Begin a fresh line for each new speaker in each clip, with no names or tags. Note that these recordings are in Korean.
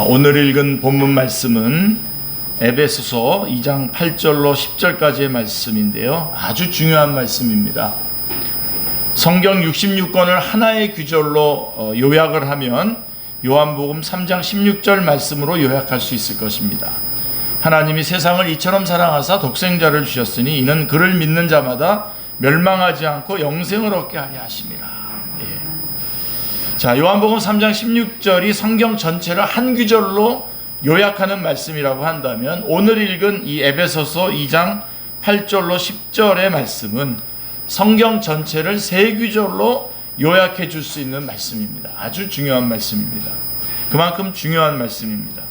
오늘 읽은 본문 말씀은 에베소서 2장 8절로 10절까지의 말씀인데요. 아주 중요한 말씀입니다. 성경 66권을 하나의 구절로 요약을 하면 요한복음 3장 16절 말씀으로 요약할 수 있을 것입니다. 하나님이 세상을 이처럼 사랑하사 독생자를 주셨으니 이는 그를 믿는 자마다 멸망하지 않고 영생을 얻게 하려 하심이라. 자, 요한복음 3장 16절이 성경 전체를 한 구절로 요약하는 말씀이라고 한다면 오늘 읽은 이 에베소서 2장 8절로 10절의 말씀은 성경 전체를 세 구절로 요약해 줄 수 있는 말씀입니다. 아주 중요한 말씀입니다. 그만큼 중요한 말씀입니다.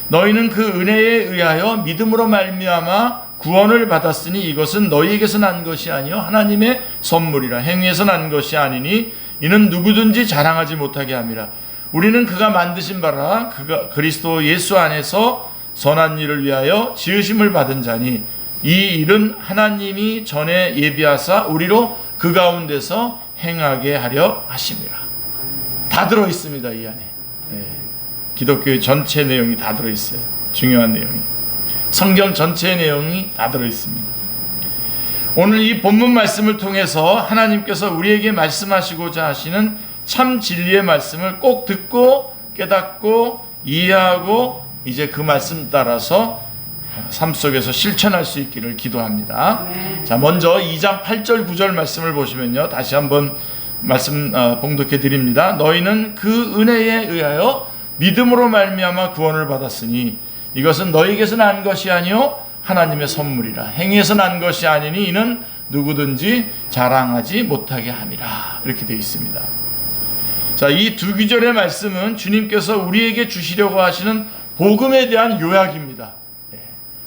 너희는 그 은혜에 의하여 믿음으로 말미암아 구원을 받았으니 이것은 너희에게서 난 것이 아니요 하나님의 선물이라. 행위에서 난 것이 아니니 이는 누구든지 자랑하지 못하게 함이라. 우리는 그가 만드신 바라 그가 그리스도 예수 안에서 선한 일을 위하여 지으심을 받은 자니 이 일은 하나님이 전에 예비하사 우리로 그 가운데서 행하게 하려 하심이라. 다 들어있습니다. 이 안에. 기독교의 전체 내용이 다 들어있어요. 중요한 내용이. 성경 전체의 내용이 다 들어있습니다. 오늘 이 본문 말씀을 통해서 하나님께서 우리에게 말씀하시고자 하시는 참 진리의 말씀을 꼭 듣고 깨닫고 이해하고 이제 그 말씀 따라서 삶 속에서 실천할 수 있기를 기도합니다. 자, 먼저 2장 8절 9절 말씀을 보시면요. 다시 한번 말씀 봉독해 드립니다. 너희는 그 은혜에 의하여 믿음으로 말미암아 구원을 받았으니 이것은 너희에게서 난 것이 아니요 하나님의 선물이라. 행위에서 난 것이 아니니 이는 누구든지 자랑하지 못하게 함이라. 이렇게 되어 있습니다. 자, 이 두 구절의 말씀은 주님께서 우리에게 주시려고 하시는 복음에 대한 요약입니다.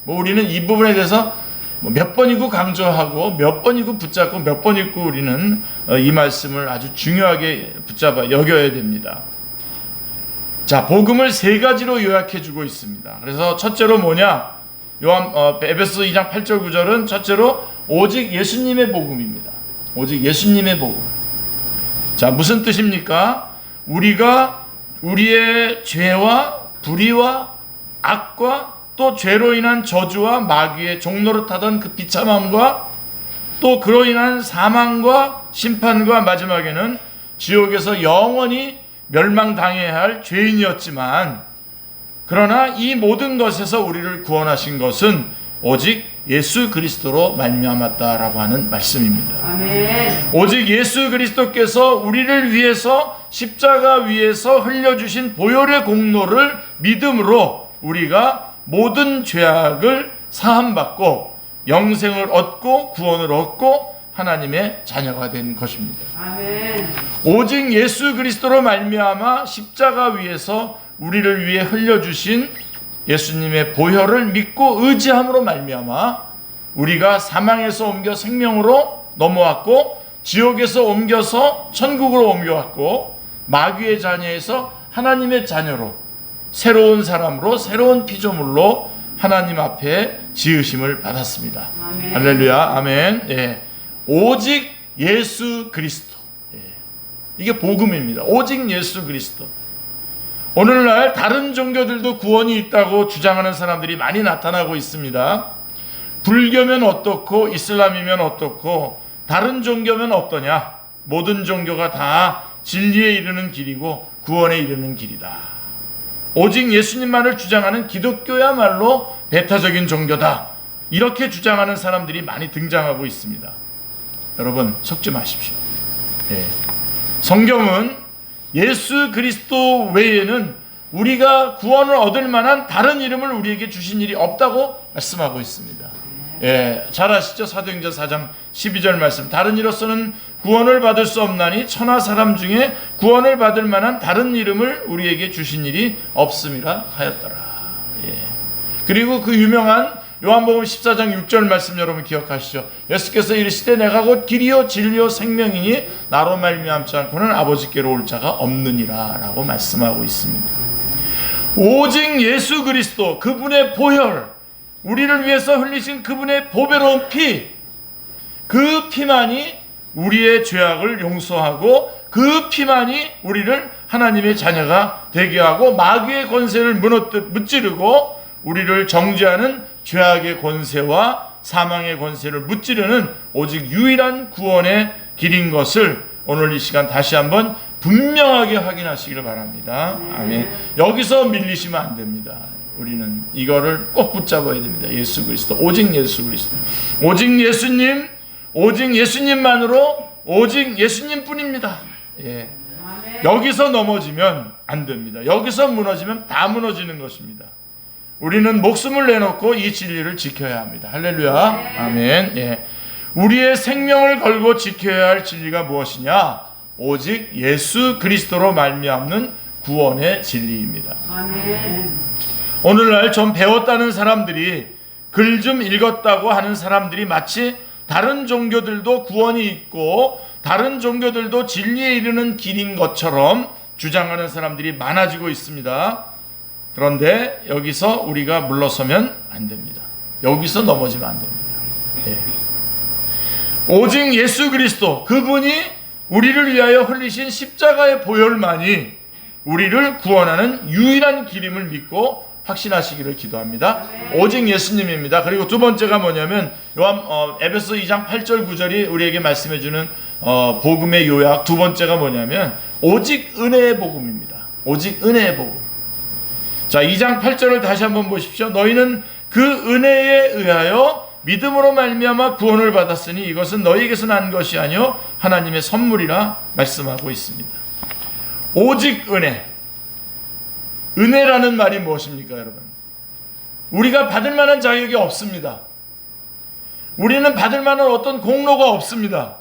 우리는 이 부분에 대해서 몇 번이고 강조하고 몇 번이고 붙잡고 몇 번이고 우리는 이 말씀을 아주 중요하게 붙잡아 여겨야 됩니다. 자, 복음을 세 가지로 요약해 주고 있습니다. 그래서 첫째로 뭐냐? 에베소 2장 8절 9절은 첫째로 오직 예수님의 복음입니다. 오직 예수님의 복음. 자, 무슨 뜻입니까? 우리가 우리의 죄와 불의와 악과 또 죄로 인한 저주와 마귀의 종노릇하던 그 비참함과 또 그로 인한 사망과 심판과 마지막에는 지옥에서 영원히 멸망당해야 할 죄인이었지만 그러나 이 모든 것에서 우리를 구원하신 것은 오직 예수 그리스도로 말미암았다라고 하는 말씀입니다. 아멘. 오직 예수 그리스도께서 우리를 위해서 십자가 위에서 흘려주신 보혈의 공로를 믿음으로 우리가 모든 죄악을 사함받고 영생을 얻고 구원을 얻고 하나님의 자녀가 된 것입니다. 아멘. 오직 예수 그리스도로 말미암아 십자가 위에서 우리를 위해 흘려주신 예수님의 보혈을 믿고 의지함으로 말미암아 우리가 사망에서 옮겨 생명으로 넘어왔고 지옥에서 옮겨서 천국으로 옮겨왔고 마귀의 자녀에서 하나님의 자녀로 새로운 사람으로 새로운 피조물로 하나님 앞에 지으심을 받았습니다. 아멘. 할렐루야. 아멘. 예. 오직 예수 그리스도. 예. 이게 복음입니다. 오직 예수 그리스도. 오늘날 다른 종교들도 구원이 있다고 주장하는 사람들이 많이 나타나고 있습니다. 불교면 어떻고 이슬람이면 어떻고 다른 종교면 어떠냐? 모든 종교가 다 진리에 이르는 길이고 구원에 이르는 길이다. 오직 예수님만을 주장하는 기독교야말로 배타적인 종교다. 이렇게 주장하는 사람들이 많이 등장하고 있습니다. 여러분 속지 마십시오. 예. 성경은 예수 그리스도 외에는 우리가 구원을 얻을 만한 다른 이름을 우리에게 주신 일이 없다고 말씀하고 있습니다. 예, 잘 아시죠? 사도행전 4장 12절 말씀. 다른 이로서는 구원을 받을 수 없나니 천하 사람 중에 구원을 받을 만한 다른 이름을 우리에게 주신 일이 없음이라 하였더라. 예. 그리고 그 유명한 요한복음 14장 6절 말씀 여러분 기억하시죠? 예수께서 이르시되 내가 곧 길이요 진리요 생명이니 나로 말미암지 않고는 아버지께로 올 자가 없느니라 라고 말씀하고 있습니다. 오직 예수 그리스도 그분의 보혈 우리를 위해서 흘리신 그분의 보배로운 피 그 피만이 우리의 죄악을 용서하고 그 피만이 우리를 하나님의 자녀가 되게 하고 마귀의 권세를 무찌르고 우리를 정죄하는 죄악의 권세와 사망의 권세를 무찌르는 오직 유일한 구원의 길인 것을 오늘 이 시간 다시 한번 분명하게 확인하시기를 바랍니다. 아멘. 여기서 밀리시면 안 됩니다. 우리는 이거를 꼭 붙잡아야 됩니다. 예수 그리스도, 오직 예수 그리스도, 오직 예수님, 오직 예수님만으로, 오직 예수님뿐입니다. 예. 여기서 넘어지면 안 됩니다. 여기서 무너지면 다 무너지는 것입니다. 우리는 목숨을 내놓고 이 진리를 지켜야 합니다. 할렐루야. 아멘. 예. 우리의 생명을 걸고 지켜야 할 진리가 무엇이냐? 오직 예수 그리스도로 말미암는 구원의 진리입니다. 아멘. 오늘날 좀 배웠다는 사람들이, 글 좀 읽었다고 하는 사람들이 마치 다른 종교들도 구원이 있고 다른 종교들도 진리에 이르는 길인 것처럼 주장하는 사람들이 많아지고 있습니다. 그런데 여기서 우리가 물러서면 안 됩니다. 여기서 넘어지면 안 됩니다. 예. 오직 예수 그리스도, 그분이 우리를 위하여 흘리신 십자가의 보혈만이 우리를 구원하는 유일한 길임을 믿고 확신하시기를 기도합니다. 오직 예수님입니다. 그리고 두 번째가 뭐냐면 에베소 2장 8절 9절이 우리에게 말씀해주는 복음의 요약. 두 번째가 뭐냐면 오직 은혜의 복음입니다. 오직 은혜의 복음. 자, 2장 8절을 다시 한번 보십시오. 너희는 그 은혜에 의하여 믿음으로 말미암아 구원을 받았으니 이것은 너희에게서 난 것이 아니요 하나님의 선물이라 말씀하고 있습니다. 오직 은혜. 은혜라는 말이 무엇입니까, 여러분? 우리가 받을 만한 자격이 없습니다. 우리는 받을 만한 어떤 공로가 없습니다.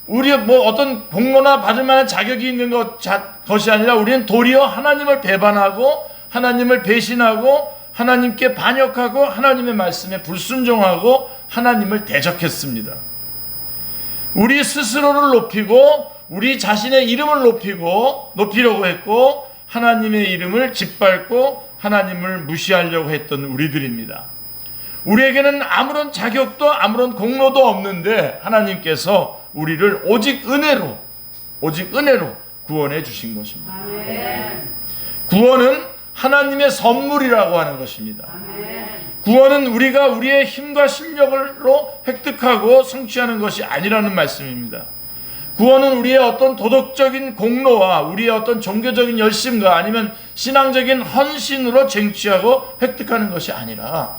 우리 어떤 공로나 받을 만한 자격이 있는 것이 아니라 우리는 도리어 하나님을 배반하고 하나님을 배신하고 하나님께 반역하고 하나님의 말씀에 불순종하고 하나님을 대적했습니다. 우리 스스로를 높이고 우리 자신의 이름을 높이려고 했고 하나님의 이름을 짓밟고 하나님을 무시하려고 했던 우리들입니다. 우리에게는 아무런 자격도 아무런 공로도 없는데 하나님께서 우리를 오직 은혜로 구원해 주신 것입니다. 아멘. 구원은 하나님의 선물이라고 하는 것입니다. 아멘. 구원은 우리가 우리의 힘과 실력으로 획득하고 성취하는 것이 아니라는 말씀입니다. 구원은 우리의 어떤 도덕적인 공로와 우리의 어떤 종교적인 열심과 아니면 신앙적인 헌신으로 쟁취하고 획득하는 것이 아니라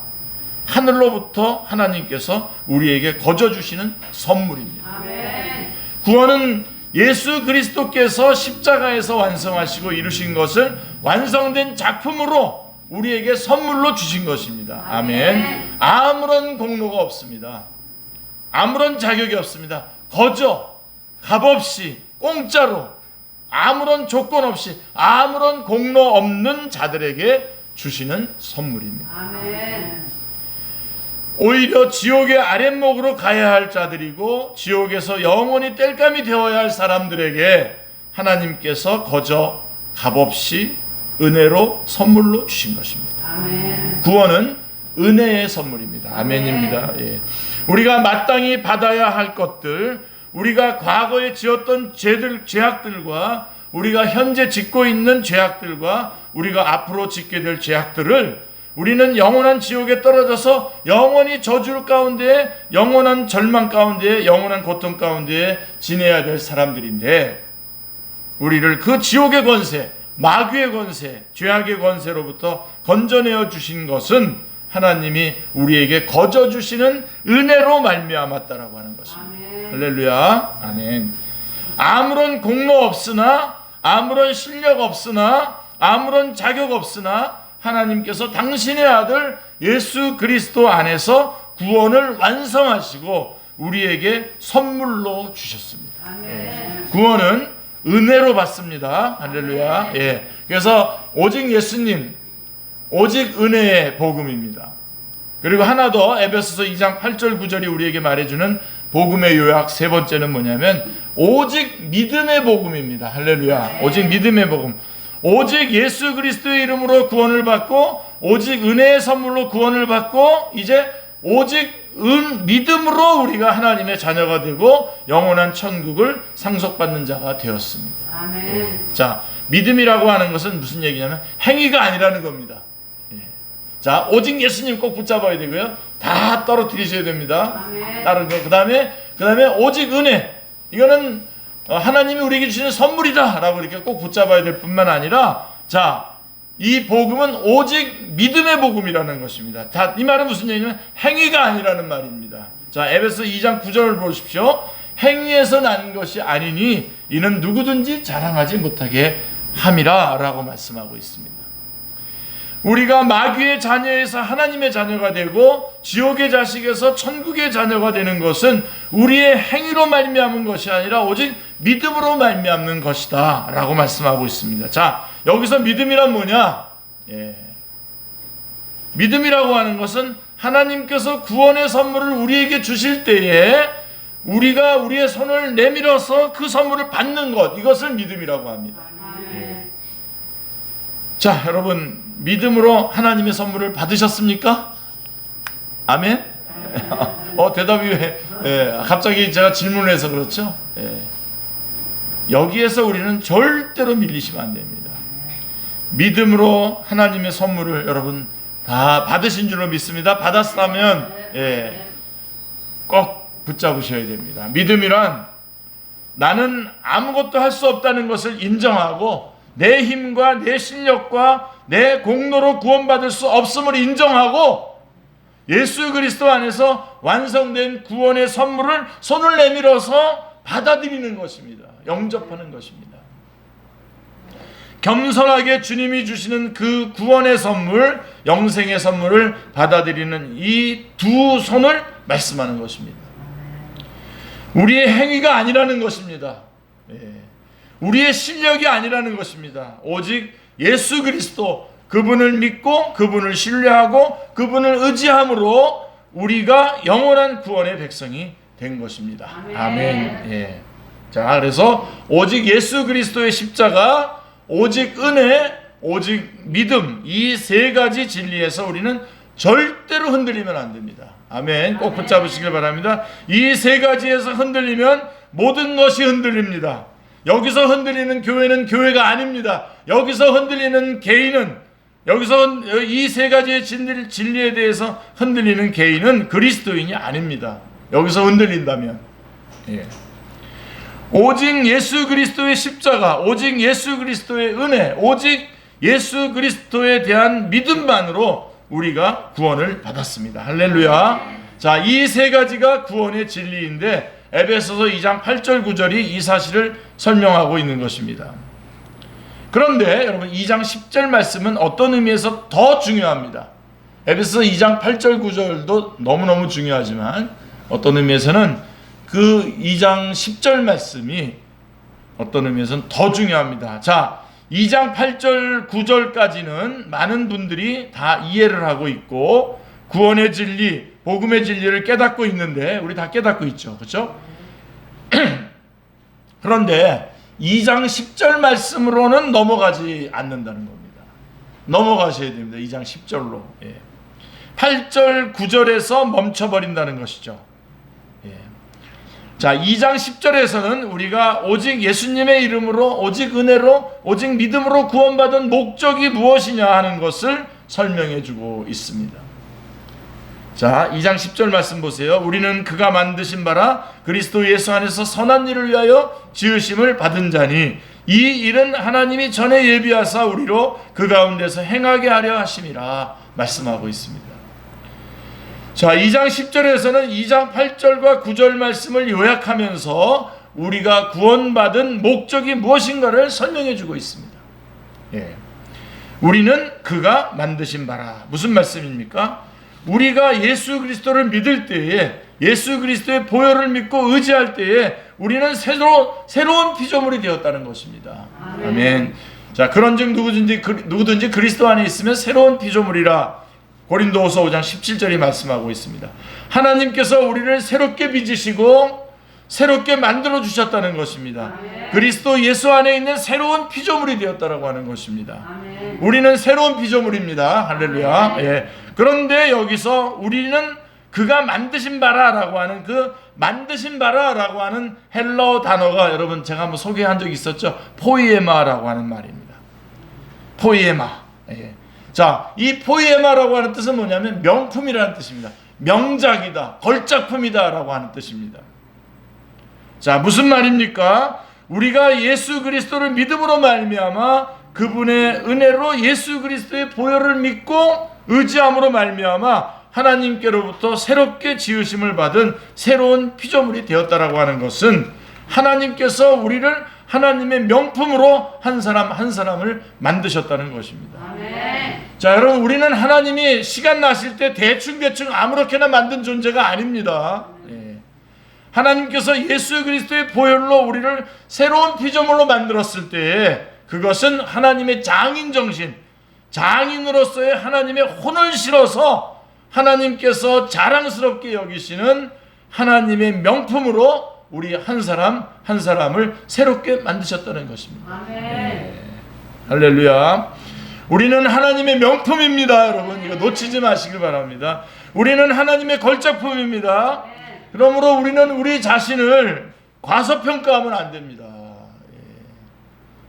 하늘로부터 하나님께서 우리에게 거저 주시는 선물입니다. 아멘. 구원은 예수 그리스도께서 십자가에서 완성하시고 이루신 것을 완성된 작품으로 우리에게 선물로 주신 것입니다. 아멘. 아무런 공로가 없습니다. 아무런 자격이 없습니다. 거저 값없이 공짜로 아무런 조건 없이 아무런 공로 없는 자들에게 주시는 선물입니다. 아멘. 오히려 지옥의 아랫목으로 가야 할 자들이고 지옥에서 영원히 땔감이 되어야 할 사람들에게 하나님께서 거저 값없이 은혜로 선물로 주신 것입니다. 아멘. 구원은 은혜의 선물입니다. 아멘입니다. 예. 우리가 마땅히 받아야 할 것들, 우리가 과거에 지었던 죄악들과 우리가 현재 짓고 있는 죄악들과 우리가 앞으로 짓게 될 죄악들을 우리는 영원한 지옥에 떨어져서 영원히 저주 가운데, 영원한 절망 가운데, 영원한 고통 가운데 지내야 될 사람들인데 우리를 그 지옥의 권세, 마귀의 권세, 죄악의 권세로부터 건져내어 주신 것은 하나님이 우리에게 거저 주시는 은혜로 말미암았다라고 하는 것입니다. 아멘. 할렐루야. 아멘. 아무런 공로 없으나, 아무런 실력 없으나, 아무런 자격 없으나 하나님께서 당신의 아들 예수 그리스도 안에서 구원을 완성하시고 우리에게 선물로 주셨습니다. 예. 구원은 은혜로 받습니다. 할렐루야. 예. 그래서 오직 예수님, 오직 은혜의 복음입니다. 그리고 하나 더 에베소서 2장 8절 9절이 우리에게 말해주는 복음의 요약 세 번째는 뭐냐면 오직 믿음의 복음입니다. 할렐루야. 오직 믿음의 복음. 오직 예수 그리스도의 이름으로 구원을 받고 오직 은혜의 선물로 구원을 받고 이제 오직 믿음으로 우리가 하나님의 자녀가 되고 영원한 천국을 상속받는 자가 되었습니다.
아멘.
자, 믿음이라고 하는 것은 무슨 얘기냐면 행위가 아니라는 겁니다. 자, 오직 예수님 꼭 붙잡아야 되고요. 다 떨어뜨리셔야 됩니다.
아멘.
다른 거. 그다음에 오직 은혜. 이거는 하나님이 우리에게 주시는 선물이다라고 이렇게 꼭 붙잡아야 될 뿐만 아니라, 자, 이 복음은 오직 믿음의 복음이라는 것입니다. 자, 이 말은 무슨 얘기냐면 행위가 아니라는 말입니다. 자, 에베소 2장 9절을 보십시오. 행위에서 난 것이 아니니 이는 누구든지 자랑하지 못하게 함이라 라고 말씀하고 있습니다. 우리가 마귀의 자녀에서 하나님의 자녀가 되고 지옥의 자식에서 천국의 자녀가 되는 것은 우리의 행위로 말미암은 것이 아니라 오직 믿음으로 말미암는 것이다 라고 말씀하고 있습니다. 자, 여기서 믿음이란 뭐냐? 믿음이라고 하는 것은 하나님께서 구원의 선물을 우리에게 주실 때에 우리가 우리의 손을 내밀어서 그 선물을 받는 것, 이것을 믿음이라고 합니다. 자, 여러분, 믿음으로 하나님의 선물을 받으셨습니까? 아멘? 대답이 왜 갑자기 제가 질문을 해서 그렇죠? 여기에서 우리는 절대로 밀리시면 안 됩니다. 믿음으로 하나님의 선물을 여러분 다 받으신 줄로 믿습니다. 받았다면 꼭 붙잡으셔야 됩니다. 믿음이란 나는 아무것도 할 수 없다는 것을 인정하고 내 힘과 내 실력과 내 공로로 구원받을 수 없음을 인정하고 예수 그리스도 안에서 완성된 구원의 선물을 손을 내밀어서 받아들이는 것입니다. 영접하는 것입니다. 겸손하게 주님이 주시는 그 구원의 선물, 영생의 선물을 받아들이는 이 두 손을 말씀하는 것입니다. 우리의 행위가 아니라는 것입니다. 우리의 실력이 아니라는 것입니다. 오직 예수 그리스도, 그분을 믿고 그분을 신뢰하고 그분을 의지함으로 우리가 영원한 구원의 백성이 된 것입니다. 아멘. 자, 그래서 오직 예수 그리스도의 십자가, 오직 은혜, 오직 믿음, 이 세 가지 진리에서 우리는 절대로 흔들리면 안 됩니다. 아멘. 꼭 붙잡으시길 바랍니다. 이 세 가지에서 흔들리면 모든 것이 흔들립니다. 여기서 흔들리는 교회는 교회가 아닙니다. 여기서 흔들리는 개인은, 여기서 이 세 가지의 진리에 대해서 흔들리는 개인은 그리스도인이 아닙니다. 여기서 흔들린다면. 오직 예수 그리스도의 십자가, 오직 예수 그리스도의 은혜, 오직 예수 그리스도에 대한 믿음만으로 우리가 구원을 받았습니다. 할렐루야. 자, 이 세 가지가 구원의 진리인데 에베소서 2장 8절 9절이 이 사실을 설명하고 있는 것입니다. 그런데 여러분 2장 10절 말씀은 어떤 의미에서 더 중요합니다. 에베소서 2장 8절 9절도 너무너무 중요하지만 어떤 의미에서는 그 2장 10절 말씀이 어떤 의미에서는 더 중요합니다. 자, 2장 8절 9절까지는 많은 분들이 다 이해를 하고 있고 구원의 진리, 복음의 진리를 깨닫고 있는데 우리 다 깨닫고 있죠. 그렇죠? 그런데 2장 10절 말씀으로는 넘어가지 않는다는 겁니다. 넘어가셔야 됩니다. 2장 10절로. 8절 9절에서 멈춰버린다는 것이죠. 자, 2장 10절에서는 우리가 오직 예수님의 이름으로, 오직 은혜로, 오직 믿음으로 구원받은 목적이 무엇이냐 하는 것을 설명해 주고 있습니다. 자, 2장 10절 말씀 보세요. 우리는 그가 만드신 바라 그리스도 예수 안에서 선한 일을 위하여 지으심을 받은 자니 이 일은 하나님이 전에 예비하사 우리로 그 가운데서 행하게 하려 하심이라 말씀하고 있습니다. 자, 2장 10절에서는 2장 8절과 9절 말씀을 요약하면서 우리가 구원받은 목적이 무엇인가를 설명해 주고 있습니다. 우리는 그가 만드신 바라. 무슨 말씀입니까? 우리가 예수 그리스도를 믿을 때에, 예수 그리스도의 보혈을 믿고 의지할 때에 우리는 새로운 피조물이 되었다는 것입니다. 아멘. 자, 그런즉 누구든지 그리스도 안에 있으면 새로운 피조물이라 고린도후서 5장 17절이 말씀하고 있습니다. 하나님께서 우리를 새롭게 빚으시고 새롭게 만들어 주셨다는 것입니다. 그리스도 예수 안에 있는 새로운 피조물이 되었다라고 하는 것입니다. 우리는 새로운 피조물입니다. 할렐루야. 그런데 여기서 우리는 그가 만드신 바라라고 하는 그 만드신 바라라고 하는 헬라어 단어가 여러분 제가 한번 소개한 적이 있었죠. 포이에마라고 하는 말입니다. 포이에마. 예. 자, 이 포이에마라고 하는 뜻은 뭐냐면 명품이라는 뜻입니다. 명작이다, 걸작품이다 라고 하는 뜻입니다. 자, 무슨 말입니까? 우리가 예수 그리스도를 믿음으로 말미암아 그분의 은혜로 예수 그리스도의 보혈을 믿고 의지함으로 말미암아 하나님께로부터 새롭게 지으심을 받은 새로운 피조물이 되었다라고 하는 것은 하나님께서 우리를 하나님의 명품으로 한 사람 한 사람을 만드셨다는 것입니다. 아멘. 자, 여러분, 우리는 하나님이 시간 나실 때 대충 아무렇게나 만든 존재가 아닙니다. 예. 하나님께서 예수 그리스도의 보혈로 우리를 새로운 피조물로 만들었을 때 그것은 하나님의 장인 정신, 장인으로서의 하나님의 혼을 실어서 하나님께서 자랑스럽게 여기시는 하나님의 명품으로 우리 한 사람 한 사람을 새롭게 만드셨다는 것입니다. 아멘. 네. 할렐루야. 우리는 하나님의 명품입니다. 여러분, 이거 놓치지 마시길 바랍니다. 우리는 하나님의 걸작품입니다. 그러므로 우리는 우리 자신을 과소평가하면 안 됩니다.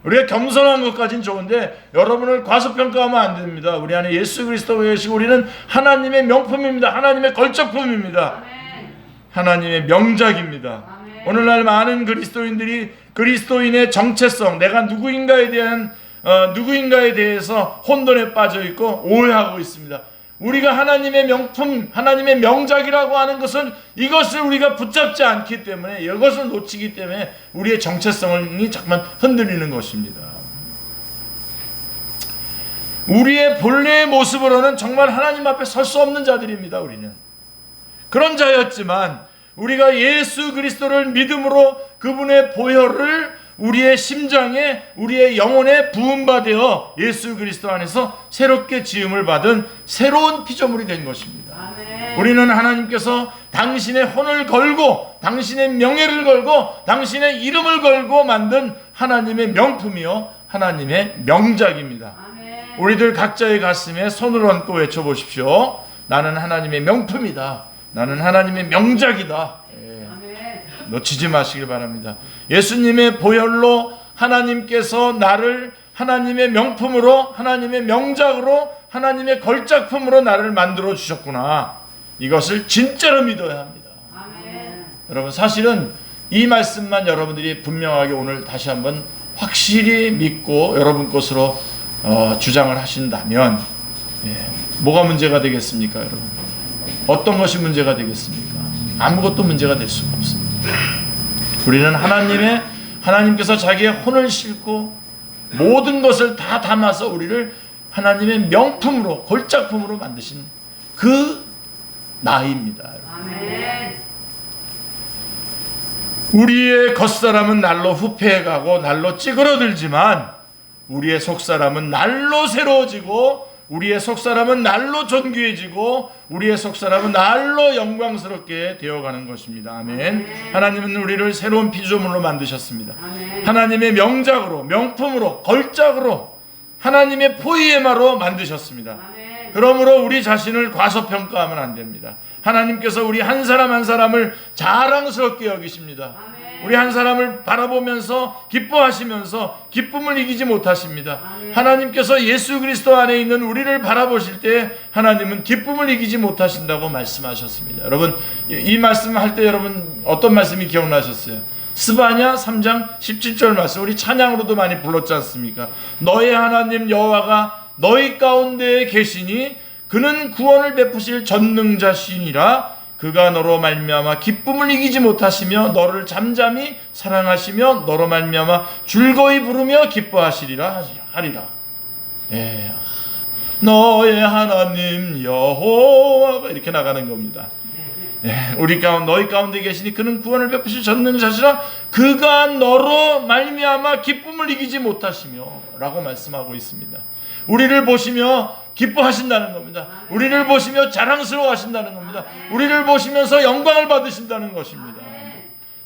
우리가 겸손한 것까지는 좋은데 여러분을 과소평가하면 안 됩니다. 우리 안에 예수 그리스도가 계시고 우리는 하나님의 명품입니다. 하나님의 걸작품입니다. 아멘. 하나님의 명작입니다. 아멘. 오늘날 많은 그리스도인들이 그리스도인의 정체성, 내가 누구인가에 대해서 혼돈에 빠져 있고 오해하고 있습니다. 우리가 하나님의 명품, 하나님의 명작이라고 하는 것은 이것을 우리가 붙잡지 않기 때문에, 이것을 놓치기 때문에 우리의 정체성이 자꾸만 흔들리는 것입니다. 우리의 본래의 모습으로는 정말 하나님 앞에 설 수 없는 자들입니다. 우리는 그런 자였지만 우리가 예수 그리스도를 믿음으로 그분의 보혈을 우리의 심장에, 우리의 영혼에 부음받아 예수 그리스도 안에서 새롭게 지음을 받은 새로운 피조물이 된 것입니다. 아멘. 우리는 하나님께서 당신의 혼을 걸고 당신의 명예를 걸고 당신의 이름을 걸고 만든 하나님의 명품이요 하나님의 명작입니다. 아멘. 우리들 각자의 가슴에 손을 얹고 외쳐보십시오. 나는 하나님의 명품이다. 나는 하나님의 명작이다. 놓치지 마시길 바랍니다. 예수님의 보혈로 하나님께서 나를 하나님의 명품으로, 하나님의 명작으로, 하나님의 걸작품으로 나를 만들어 주셨구나. 이것을 진짜로 믿어야 합니다. 아멘. 여러분, 사실은 이 말씀만 여러분들이 분명하게 오늘 다시 한번 확실히 믿고 여러분 것으로 주장을 하신다면 뭐가 문제가 되겠습니까, 여러분? 어떤 것이 문제가 되겠습니까? 아무것도 문제가 될 수가 없습니다. 우리는 하나님께서 자기의 혼을 싣고 모든 것을 다 담아서 우리를 하나님의 명품으로, 걸작품으로 만드신 그 나이입니다. 아멘. 우리의 겉사람은 날로 후패해가고 날로 찌그러들지만 우리의 속사람은 날로 새로워지고 우리의 속사람은 날로 존귀해지고 우리의 속사람은 날로 영광스럽게 되어가는 것입니다. 아멘. 아멘. 하나님은 우리를 새로운 피조물로 만드셨습니다. 아멘. 하나님의 명작으로, 명품으로, 걸작으로, 하나님의 포이에마로 만드셨습니다. 아멘. 그러므로 우리 자신을 과소평가하면 안 됩니다. 하나님께서 우리 한 사람 한 사람을 자랑스럽게 여기십니다. 아멘. 우리 한 사람을 바라보면서 기뻐하시면서 기쁨을 이기지 못하십니다. 아멘. 하나님께서 예수 그리스도 안에 있는 우리를 바라보실 때 하나님은 기쁨을 이기지 못하신다고 말씀하셨습니다. 여러분, 이 말씀할 때 여러분 어떤 말씀이 기억나셨어요? 스바냐 3장 17절 말씀, 우리 찬양으로도 많이 불렀지 않습니까? 너의 하나님 여호와가 너희 가운데에 계시니 그는 구원을 베푸실 전능자시니라. 그가 너로 말미암아 기쁨을 이기지 못하시며 너를 잠잠히 사랑하시며 너로 말미암아 즐거이 부르며 기뻐하시리라 하리라. 예. 너의 하나님 여호와가 이렇게 나가는 겁니다. 예. 너희 가운데 계시니 그는 구원을 베푸실 전능자시라. 그가 너로 말미암아 기쁨을 이기지 못하시며 라고 말씀하고 있습니다. 우리를 보시며 기뻐하신다는 겁니다. 우리를 보시며 자랑스러워하신다는 겁니다. 우리를 보시면서 영광을 받으신다는 것입니다.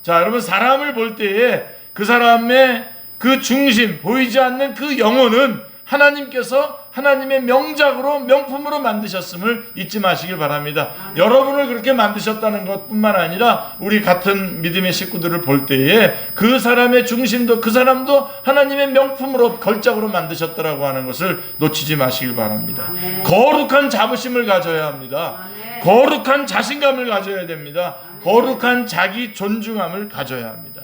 자, 여러분, 사람을 볼 때에 그 사람의 그 중심, 보이지 않는 그 영혼은 하나님께서 하나님의 명작으로 명품으로 만드셨음을 잊지 마시길 바랍니다. 여러분을 그렇게 만드셨다는 것뿐만 아니라 우리 같은 믿음의 식구들을 볼 때에 그 사람의 중심도 그 사람도 하나님의 명품으로 걸작으로 만드셨다라고 하는 것을 놓치지 마시길 바랍니다. 거룩한 자부심을 가져야 합니다. 거룩한 자신감을 가져야 됩니다. 거룩한 자기 존중함을 가져야 합니다.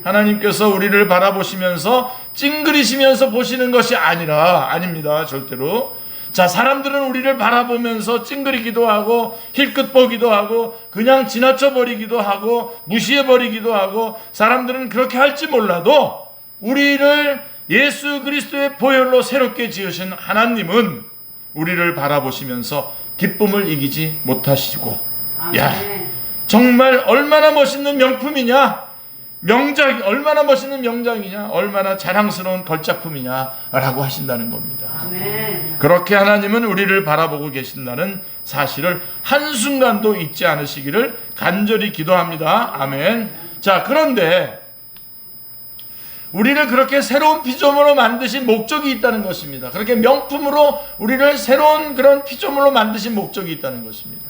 하나님께서 우리를 바라보시면서 찡그리시면서 보시는 것이 아닙니다. 절대로. 자, 사람들은 우리를 바라보면서 찡그리기도 하고 힐끗 보기도 하고 그냥 지나쳐 버리기도 하고 무시해 버리기도 하고, 사람들은 그렇게 할지 몰라도 우리를 예수 그리스도의 보혈로 새롭게 지으신 하나님은 우리를 바라보시면서 기쁨을 이기지 못하시고, 야, 정말 얼마나 멋있는 명품이냐, 명작, 얼마나 멋있는 명작이냐, 얼마나 자랑스러운 걸작품이냐라고 하신다는 겁니다. 아멘. 그렇게 하나님은 우리를 바라보고 계신다는 사실을 한순간도 잊지 않으시기를 간절히 기도합니다. 아멘. 자, 그런데 우리를 그렇게 새로운 피조물로 만드신 목적이 있다는 것입니다. 그렇게 명품으로 우리를 새로운 그런 피조물로 만드신 목적이 있다는 것입니다.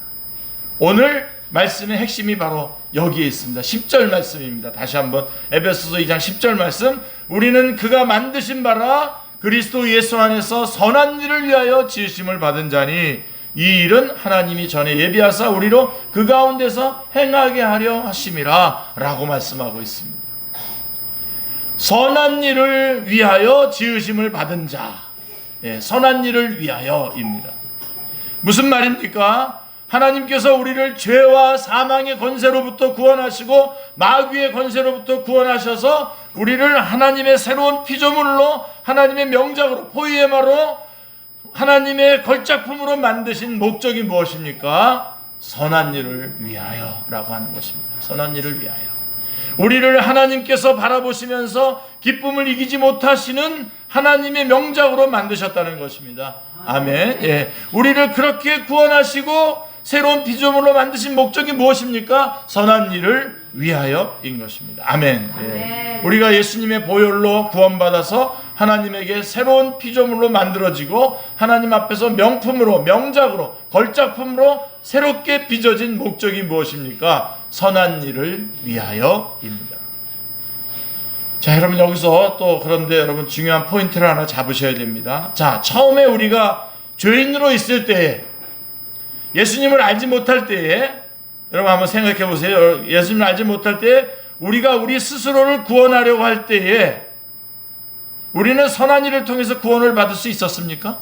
오늘 말씀의 핵심이 바로 여기에 있습니다. 10절 말씀입니다. 다시 한번 에베소서 2장 10절 말씀. 우리는 그가 만드신 바라 그리스도 예수 안에서 선한 일을 위하여 지으심을 받은 자니 이 일은 하나님이 전에 예비하사 우리로 그 가운데서 행하게 하려 하심이라 라고 말씀하고 있습니다. 선한 일을 위하여 지으심을 받은 자, 선한 일을 위하여입니다. 무슨 말입니까? 하나님께서 우리를 죄와 사망의 권세로부터 구원하시고 마귀의 권세로부터 구원하셔서 우리를 하나님의 새로운 피조물로, 하나님의 명작으로, 포이에마로, 하나님의 걸작품으로 만드신 목적이 무엇입니까? 선한 일을 위하여라고 하는 것입니다. 선한 일을 위하여. 우리를 하나님께서 바라보시면서 기쁨을 이기지 못하시는 하나님의 명작으로 만드셨다는 것입니다. 아멘. 예. 우리를 그렇게 구원하시고 새로운 피조물로 만드신 목적이 무엇입니까? 선한 일을 위하여인 것입니다. 아멘. 예. 우리가 예수님의 보혈로 구원받아서 하나님에게 새로운 피조물로 만들어지고 하나님 앞에서 명품으로, 명작으로, 걸작품으로 새롭게 빚어진 목적이 무엇입니까? 선한 일을 위하여입니다. 자, 여러분 여기서 또 그런데 여러분 중요한 포인트를 하나 잡으셔야 됩니다. 자, 처음에 우리가 죄인으로 있을 때에, 예수님을 알지 못할 때에, 여러분 한번 생각해 보세요. 예수님을 알지 못할 때에 우리가 우리 스스로를 구원하려고 할 때에 우리는 선한 일을 통해서 구원을 받을 수 있었습니까?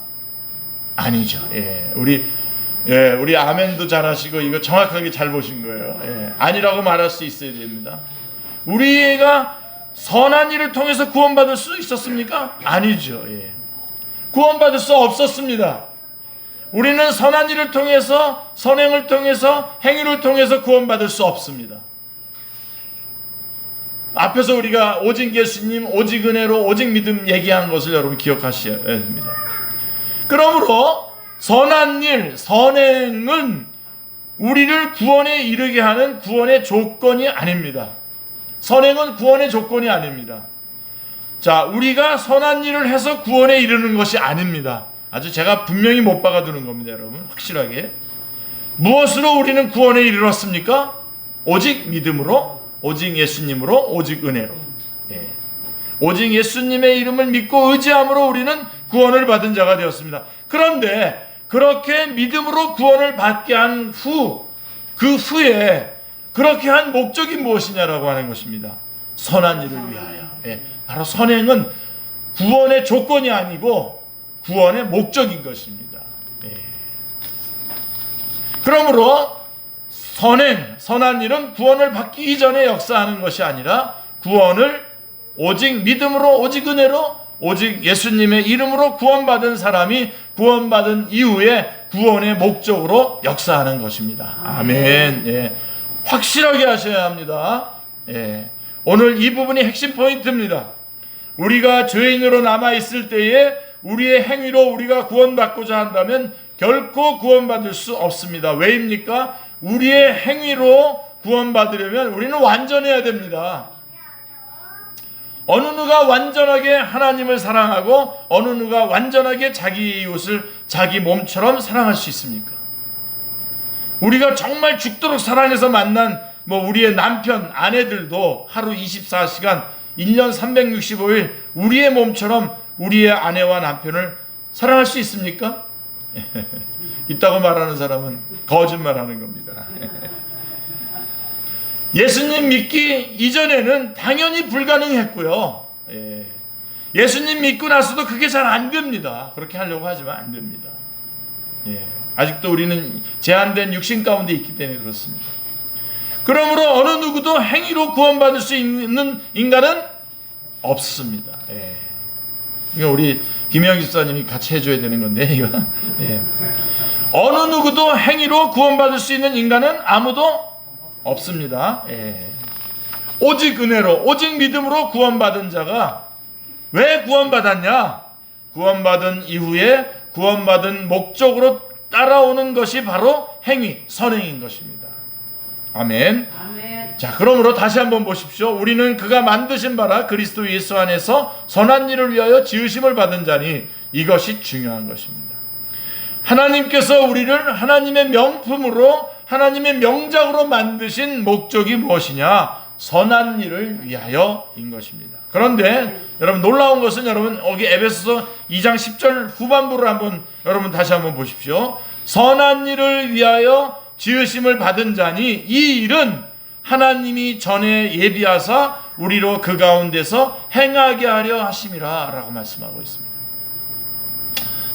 아니죠. 우리 아멘도 잘하시고 이거 정확하게 잘 보신 거예요. 아니라고 말할 수 있어야 됩니다. 우리가 선한 일을 통해서 구원받을 수 있었습니까? 아니죠. 구원받을 수 없었습니다. 우리는 선한 일을 통해서, 선행을 통해서, 행위를 통해서 구원받을 수 없습니다. 앞에서 우리가 오직 예수님, 오직 은혜로, 오직 믿음 얘기한 것을 여러분 기억하셔야 됩니다. 그러므로 선한 일, 선행은 우리를 구원에 이르게 하는 구원의 조건이 아닙니다. 선행은 구원의 조건이 아닙니다. 자, 우리가 선한 일을 해서 구원에 이르는 것이 아닙니다. 아주 제가 분명히 못 박아두는 겁니다, 여러분. 확실하게. 무엇으로 우리는 구원에 이르렀습니까? 오직 믿음으로, 오직 예수님으로, 오직 은혜로. 오직 예수님의 이름을 믿고 의지함으로 우리는 구원을 받은 자가 되었습니다. 그런데 그렇게 믿음으로 구원을 받게 한 후, 그 후에 그렇게 한 목적이 무엇이냐라고 하는 것입니다. 선한 일을 위하여. 바로 선행은 구원의 조건이 아니고 구원의 목적인 것입니다. 그러므로 선행, 선한 일은 구원을 받기 이전에 역사하는 것이 아니라 구원을 오직 믿음으로, 오직 은혜로, 오직 예수님의 이름으로 구원받은 사람이 구원받은 이후에 구원의 목적으로 역사하는 것입니다. 아멘. 확실하게 하셔야 합니다. 오늘 이 부분이 핵심 포인트입니다. 우리가 죄인으로 남아있을 때에 우리의 행위로 우리가 구원받고자 한다면 결코 구원받을 수 없습니다. 왜입니까? 우리의 행위로 구원받으려면 우리는 완전해야 됩니다. 어느 누가 완전하게 하나님을 사랑하고 어느 누가 완전하게 자기 이웃을 자기 몸처럼 사랑할 수 있습니까? 우리가 정말 죽도록 사랑해서 만난 우리의 남편, 아내들도 하루 24시간 1년 365일 우리의 몸처럼 우리의 아내와 남편을 사랑할 수 있습니까? 있다고 말하는 사람은 거짓말하는 겁니다. 예수님 믿기 이전에는 당연히 불가능했고요. 예수님 믿고 나서도 그게 잘 안 됩니다. 그렇게 하려고 하지만 안 됩니다. 아직도 우리는 제한된 육신 가운데 있기 때문에 그렇습니다. 그러므로 어느 누구도 행위로 구원받을 수 있는 인간은 없습니다. 이거 우리 김영 집사님이 같이 해줘야 되는 건데 이거. 어느 누구도 행위로 구원받을 수 있는 인간은 아무도 없습니다. 오직 은혜로, 오직 믿음으로 구원받은 자가 왜 구원받았냐? 구원받은 이후에 구원받은 목적으로 따라오는 것이 바로 행위, 선행인 것입니다. 아멘.
아멘.
자, 그러므로 다시 한번 보십시오. 우리는 그가 만드신 바라 그리스도 예수 안에서 선한 일을 위하여 지으심을 받은 자니 이것이 중요한 것입니다. 하나님께서 우리를 하나님의 명품으로 하나님의 명작으로 만드신 목적이 무엇이냐? 선한 일을 위하여인 것입니다. 그런데 여러분 놀라운 것은 여러분 여기 에베소서 2장 10절 후반부를 한번 여러분 다시 한번 보십시오. 선한 일을 위하여 지으심을 받은 자니 이 일은 하나님이 전에 예비하사 우리로 그 가운데서 행하게 하려 하심이라 라고 말씀하고 있습니다.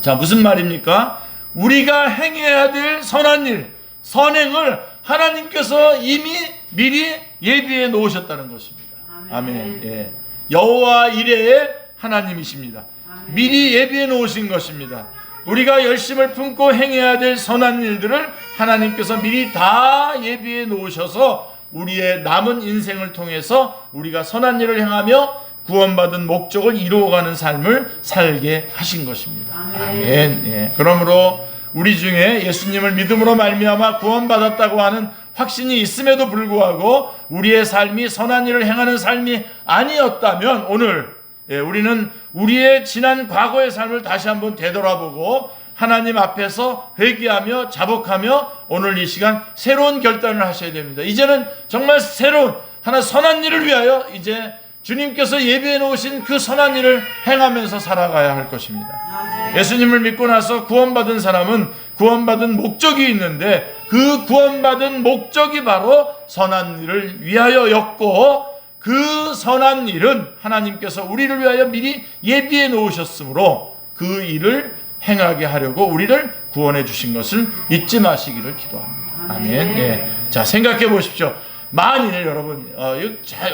자, 무슨 말입니까? 우리가 행해야 될 선한 일, 선행을 하나님께서 이미 미리 예비해 놓으셨다는 것입니다. 아멘. 여호와 이레의 하나님이십니다.
아멘.
미리 예비해 놓으신 것입니다. 우리가 열심을 품고 행해야 될 선한 일들을 하나님께서 미리 다 예비해 놓으셔서 우리의 남은 인생을 통해서 우리가 선한 일을 행하며 구원받은 목적을 이루어가는 삶을 살게 하신 것입니다. 아멘. 그러므로 우리 중에 예수님을 믿음으로 말미암아 구원받았다고 하는 확신이 있음에도 불구하고 우리의 삶이 선한 일을 행하는 삶이 아니었다면 오늘 우리는 우리의 지난 과거의 삶을 다시 한번 되돌아보고 하나님 앞에서 회개하며 자복하며 오늘 이 시간 새로운 결단을 하셔야 됩니다. 이제는 정말 새로운 하나 선한 일을 위하여 이제 주님께서 예비해 놓으신 그 선한 일을 행하면서 살아가야 할 것입니다. 예수님을 믿고 나서 구원받은 사람은 구원받은 목적이 있는데 그 구원받은 목적이 바로 선한 일을 위하여였고 그 선한 일은 하나님께서 우리를 위하여 미리 예비해 놓으셨으므로 그 일을 행하게 하려고 우리를 구원해 주신 것을 잊지 마시기를 기도합니다. 아멘. 자, 생각해 보십시오. 만일 여러분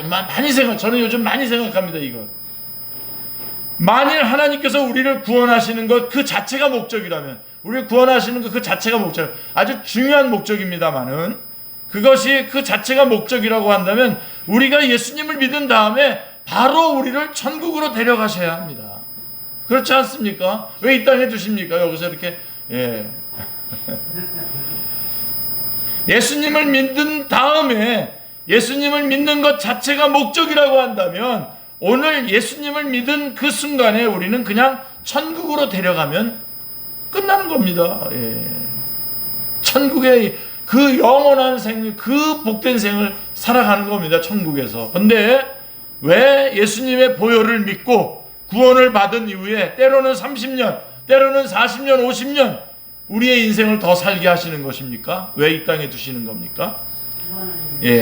많이 저는 요즘 많이 생각합니다. 이거 만일 하나님께서 우리를 구원하시는 것 그 자체가 목적이라면 우리를 구원하시는 것 그 자체가 목적 아주 중요한 목적입니다만은 그것이 그 자체가 목적이라고 한다면 우리가 예수님을 믿은 다음에 바로 우리를 천국으로 데려가셔야 합니다. 그렇지 않습니까? 왜 이 땅에 두십니까? 여기서 이렇게 예수님을 믿은 다음에 예수님을 믿는 것 자체가 목적이라고 한다면 오늘 예수님을 믿은 그 순간에 우리는 그냥 천국으로 데려가면 끝나는 겁니다. 천국의 그 영원한 생명, 그 복된 생을 살아가는 겁니다. 천국에서. 근데 왜 예수님의 보혈을 믿고 구원을 받은 이후에 때로는 30년, 때로는 40년, 50년 우리의 인생을 더 살게 하시는 것입니까? 왜 이 땅에 두시는 겁니까?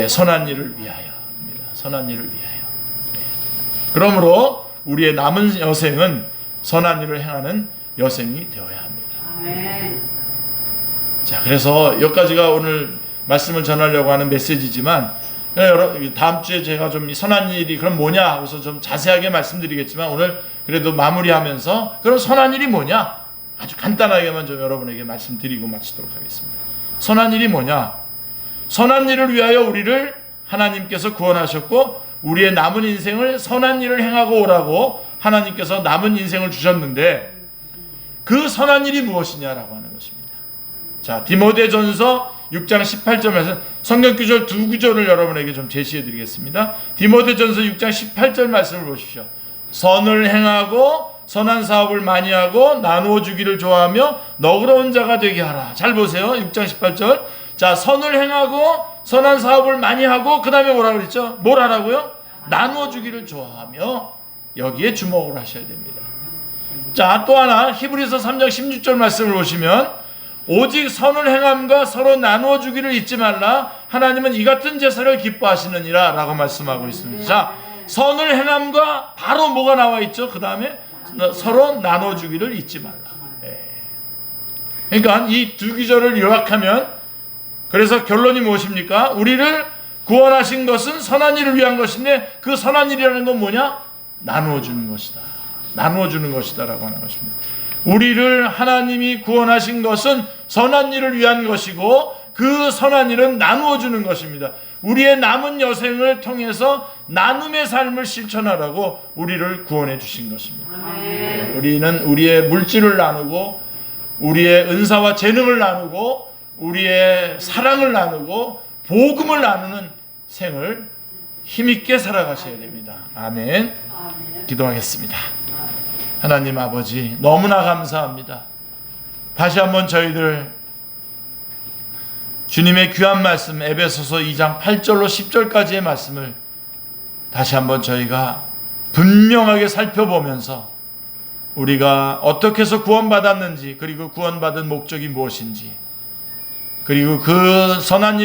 선한 일을 위하여입니다. 선한 일을 위하여. 그러므로 우리의 남은 여생은 선한 일을 행하는 여생이 되어야 합니다.
아멘.
자, 그래서 여기까지가 오늘 말씀을 전하려고 하는 메시지지만 다음 주에 제가 좀 이 선한 일이 그럼 뭐냐 하고서 좀 자세하게 말씀드리겠지만 오늘 그래도 마무리하면서 그럼 선한 일이 뭐냐? 아주 간단하게만 좀 여러분에게 말씀드리고 마치도록 하겠습니다. 선한 일이 뭐냐? 선한 일을 위하여 우리를 하나님께서 구원하셨고 우리의 남은 인생을 선한 일을 행하고 오라고 하나님께서 남은 인생을 주셨는데 그 선한 일이 무엇이냐라고 하는 것입니다. 자, 디모데전서 6장 18절에서 성경 구절 두 구절을 여러분에게 좀 제시해 드리겠습니다. 디모데전서 6장 18절 말씀을 보십시오. 선을 행하고 선한 사업을 많이 하고 나누어 주기를 좋아하며 너그러운 자가 되게 하라. 잘 보세요. 6장 18절. 자, 선을 행하고 선한 사업을 많이 하고 그 다음에 뭐라 그랬죠? 뭘 하라고요? 나누어 주기를 좋아하며 여기에 주목을 하셔야 됩니다. 자, 또 하나 히브리서 3장 16절 말씀을 보시면 오직 선을 행함과 서로 나누어 주기를 잊지 말라. 하나님은 이 같은 제사를 기뻐하시느니라 라고 말씀하고 있습니다. 자, 선을 행함과 바로 뭐가 나와 있죠? 그 다음에 서로 나누어 주기를 잊지 말라. 그러니까 이 두 구절을 요약하면 그래서 결론이 무엇입니까? 우리를 구원하신 것은 선한 일을 위한 것인데 그 선한 일이라는 건 뭐냐? 나누어 주는 것이다. 나누어 주는 것이다 라고 하는 것입니다. 우리를 하나님이 구원하신 것은 선한 일을 위한 것이고 그 선한 일은 나누어 주는 것입니다. 우리의 남은 여생을 통해서 나눔의 삶을 실천하라고 우리를 구원해 주신 것입니다. 우리는 우리의 물질을 나누고 우리의 은사와 재능을 나누고 우리의 사랑을 나누고 복음을 나누는 생을 힘있게 살아가셔야 됩니다. 아멘. 기도하겠습니다. 하나님 아버지, 너무나 감사합니다. 다시 한번 저희들 주님의 귀한 말씀 에베소서 2장 8절로 10절까지의 말씀을 다시 한번 저희가 분명하게 살펴보면서 우리가 어떻게 해서 구원받았는지, 그리고 구원받은 목적이 무엇인지, 그리고 그 선한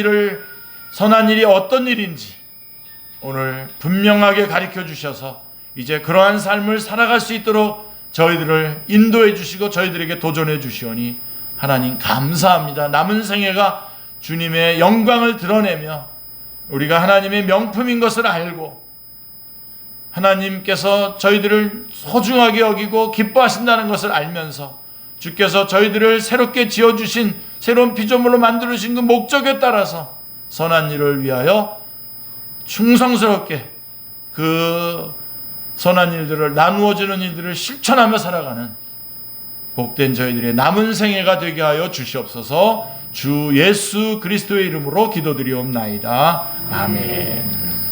일이 어떤 일인지 오늘 분명하게 가르쳐 주셔서 이제 그러한 삶을 살아갈 수 있도록 저희들을 인도해 주시고 저희들에게 도전해 주시오니 하나님 감사합니다. 남은 생애가 주님의 영광을 드러내며 우리가 하나님의 명품인 것을 알고 하나님께서 저희들을 소중하게 여기고 기뻐하신다는 것을 알면서 주께서 저희들을 새롭게 지어주신 새로운 피조물로 만들어주신 그 목적에 따라서 선한 일을 위하여 충성스럽게 그 선한 일들을 나누어주는 일들을 실천하며 살아가는 복된 저희들의 남은 생애가 되게 하여 주시옵소서. 주 예수 그리스도의 이름으로 기도드리옵나이다. 아멘.